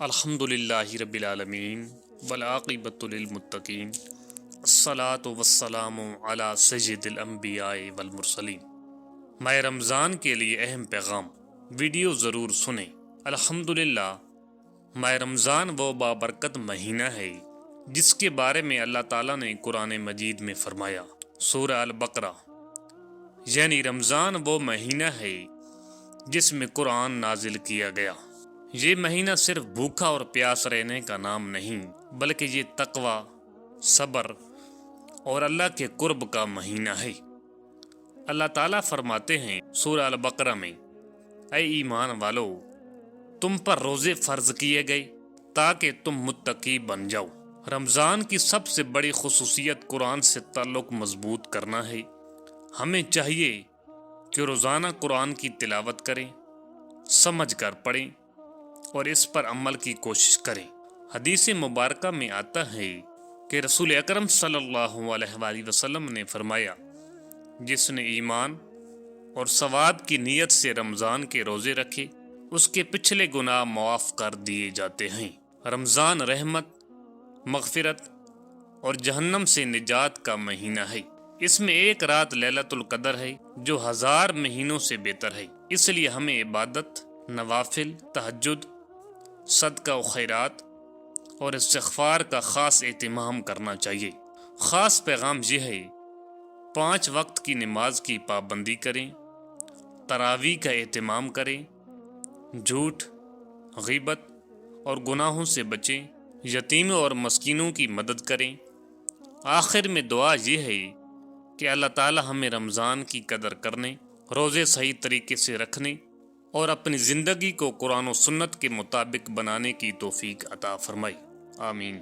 الحمدللہ رب العالمین والعاقبۃ للمتقین الصلاۃ والسلام علی سید الانبیاء والمرسلین۔ ماہ رمضان کے لیے اہم پیغام، ویڈیو ضرور سنیں۔ الحمدللہ، ماہ رمضان وہ بابرکت مہینہ ہے جس کے بارے میں اللہ تعالیٰ نے قرآن مجید میں فرمایا، سورہ البقرہ، یعنی رمضان وہ مہینہ ہے جس میں قرآن نازل کیا گیا۔ یہ مہینہ صرف بھوکا اور پیاس رہنے کا نام نہیں، بلکہ یہ تقوی، صبر اور اللہ کے قرب کا مہینہ ہے۔ اللہ تعالیٰ فرماتے ہیں سورہ البقرہ میں، اے ایمان والو، تم پر روزے فرض کیے گئے تاکہ تم متقی بن جاؤ۔ رمضان کی سب سے بڑی خصوصیت قرآن سے تعلق مضبوط کرنا ہے۔ ہمیں چاہیے کہ روزانہ قرآن کی تلاوت کریں، سمجھ کر پڑھیں اور اس پر عمل کی کوشش کریں۔ حدیث مبارکہ میں آتا ہے کہ رسول اکرم صلی اللہ علیہ وآلہ وسلم نے فرمایا، جس نے ایمان اور ثواب کی نیت سے رمضان کے روزے رکھے، اس کے پچھلے گناہ معاف کر دیے جاتے ہیں۔ رمضان رحمت، مغفرت اور جہنم سے نجات کا مہینہ ہے۔ اس میں ایک رات لیلۃ القدر ہے جو 1000 مہینوں سے بہتر ہے۔ اس لیے ہمیں عبادت، نوافل، تہجد، صدقہ و خیرات اور استغفار کا خاص اہتمام کرنا چاہیے۔ خاص پیغام یہ ہے، 5 وقت کی نماز کی پابندی کریں، تراویح کا اہتمام کریں، جھوٹ، غیبت اور گناہوں سے بچیں، یتیموں اور مسکینوں کی مدد کریں۔ آخر میں دعا یہ ہے کہ اللہ تعالی ہمیں رمضان کی قدر کرنے، روزے صحیح طریقے سے رکھنے اور اپنی زندگی کو قرآن و سنت کے مطابق بنانے کی توفیق عطا فرمائے۔ آمین۔